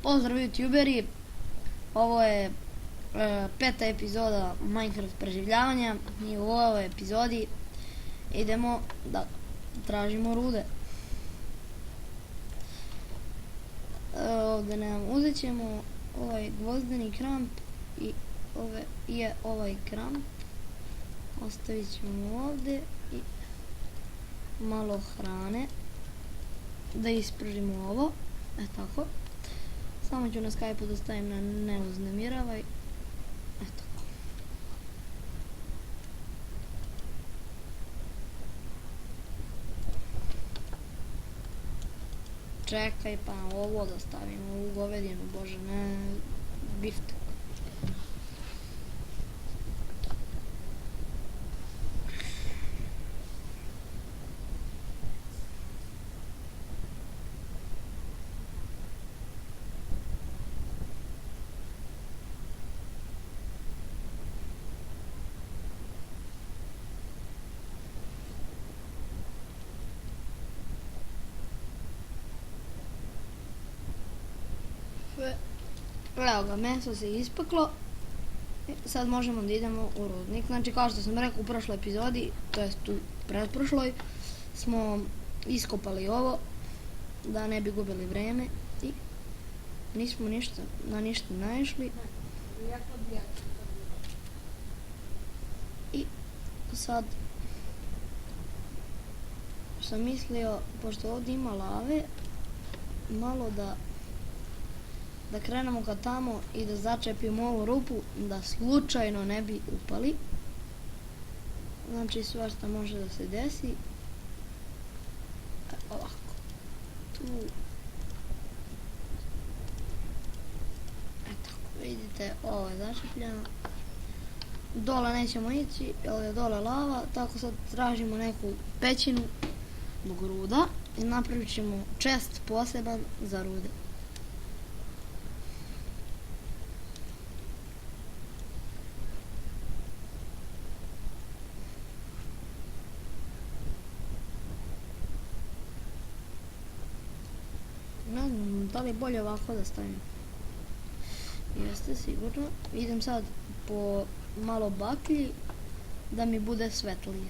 Pozdrav youtuberi, ovo je peta epizoda Minecraft preživljavanja i u ovoj epizodi idemo da tražimo rude. Ovdje nemam, uzet ćemo ovaj gvozdeni kramp i ovaj kramp, ostavit ćemo ovdje i malo hrane da ispržimo ovo, tako. Samo ću na Skype-u da stavim na ne uznemiravaj. Eto. Čekaj, pa ovo da stavim, ovu govedinu, bože, ne, biftek. Evo ga, meso se ispeklo. Sad možemo da idemo u rudnik. Znači, kao što sam rekao u prošloj epizodi, to jest u pretprošloj, smo iskopali ovo da ne bi gubili vreme i nismo na ništa naišli. I sad sam mislio, pošto ovdje ima lave, malo da krenemo ka tamo i da začepimo ovu rupu, da slučajno ne bi upali. Znači, svašta može da se desi. Ovako. Tu. Eto, vidite, ovo je začepljeno. Dole nećemo ići, jer je dole lava, tako sad tražimo neku pećinu zbog ruda i napravit ćemo chest poseban za rude. Ne znam, da li je bolje ovako da stavim? Jeste, sigurno. Idem sad po malo baklji da mi bude svetlije.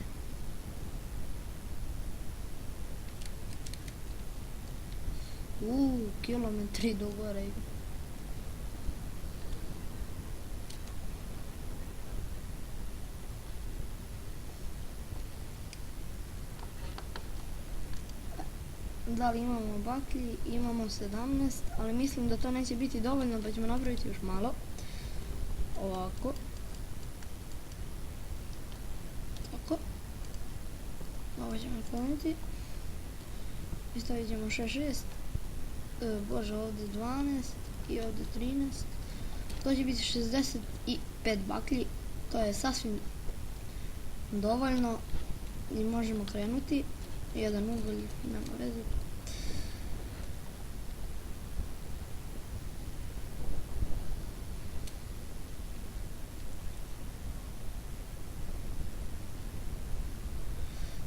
Kilometri do gore. Da li imamo baklji? Imamo 17, ali mislim da to neće biti dovoljno, pa ćemo napraviti još malo. Ovako. Tako. Ovo ćemo kloniti. I stavit ćemo 6, bože, ovdje 12 i ovdje 13. To će biti 65 baklji. To je sasvim dovoljno i možemo krenuti. Jedan ugalj, nema veze.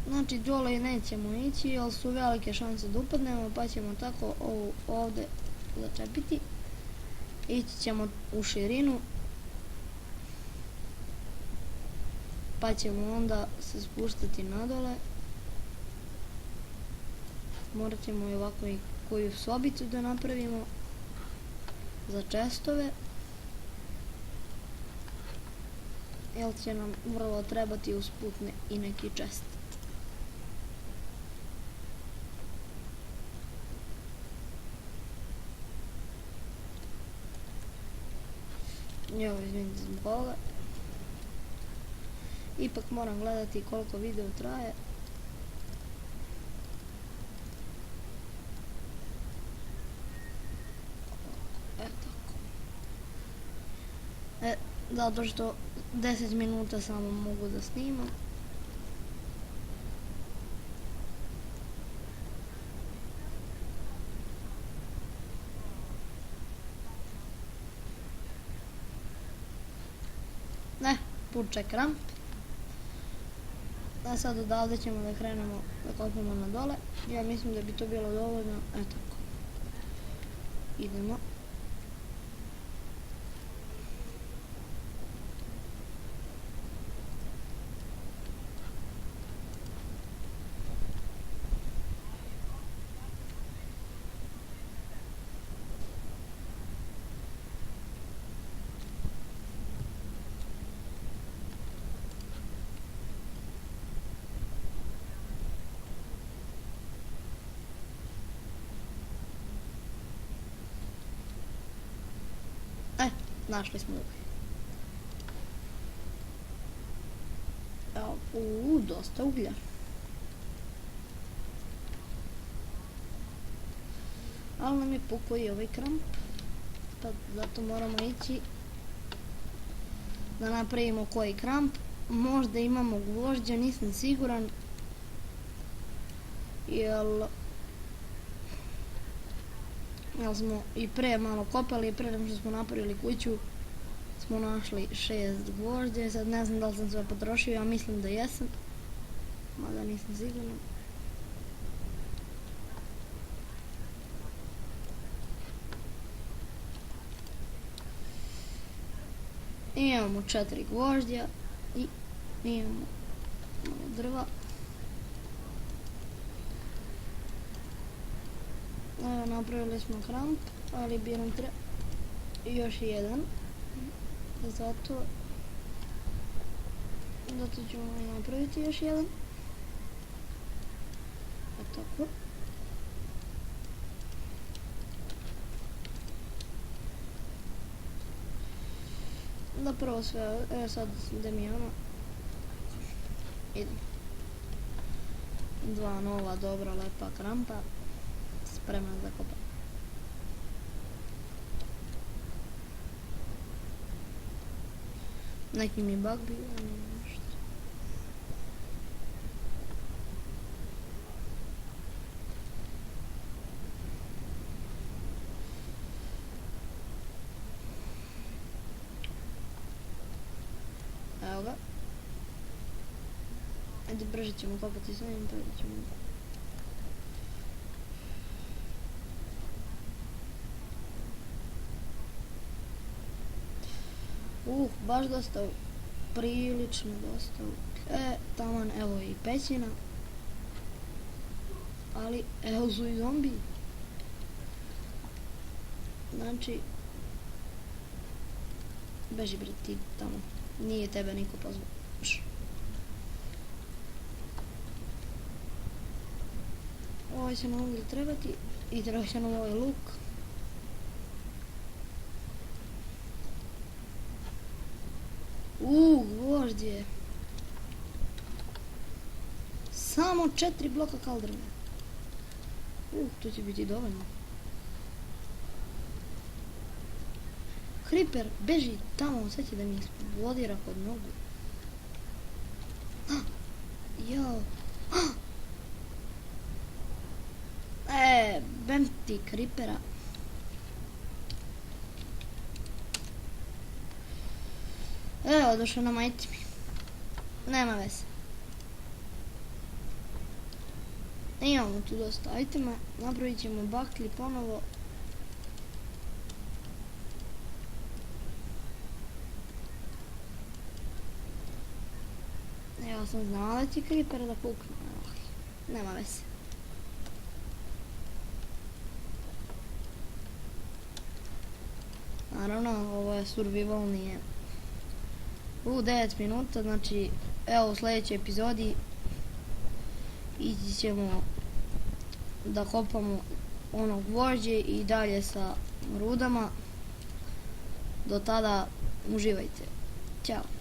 Znači, dole nećemo ići, ali su velike šanse da upadnemo, pa ćemo tako ovo ovdje začepiti. Ići ćemo u širinu, pa ćemo onda se spuštati nadole. Morat ćemo i ovako i koju sobicu da napravimo za chestove, jer će nam vrlo trebati usputne i neki chest. Evo, izvinite zbog ovoga. Ipak moram gledati koliko video traje. Zato što 10 minuta samo mogu da snimam. Ne, puče kramp. A sad odavde ćemo da krenemo da kopimo na dole. Ja mislim da bi to bilo dovoljno. Eto. Idemo. našli smo uglje. Evo, dosta uglja. Ali nam je pukao i ovaj kramp, pa zato moramo ići da napravimo koji kramp. Možda imamo gvožđa, nisam siguran, jel smo i pre malo kopali, pre nego što smo napravili kuću smo našli 6 gvožđa. Sad ne znam da li sam sve potrošio, ja mislim da jesam, mada nisam siguran. Imamo 4 gvožđa i imamo malo drva. Evo, napravili smo kramp, ali bi nam treba još jedan. Zato ćemo napraviti još jedan. Tako. Da prvo sve, evo sad Demijano. Idemo. 2 nova dobra lepa krampa. Spremna za kopanje. Neki mi bug bio, a nije nešto. Evo ga. Ajde, brže ćemo kopati s ovim, pa ćemo... baš dosta, prilično dosta. Taman, evo i pećina. Ali, evo su i zombi. Znači, beži bre ti tamo. Nije tebe niko pozvao. Ovaj će nam ovdje trebati i treba će nam ovaj luk. Gvožđe. Samo 4 bloka kaldrme. To će biti dovoljno. Creeper, beži tamo, sad će da mi eksplodira kod nogu. Jao. Bem ti Creepera. Evo, došao na majti mi. Nema veze. Imamo tu dosta itema. Napravit ćemo baklji ponovo. Ja sam znala da će Creeper da pukne. Nema veze. Naravno, ovo je survival, nije. 9 minuta, znači, evo u sljedećoj epizodi ići ćemo da kopamo ono gvožđe i dalje sa rudama. Do tada uživajte. Ćao.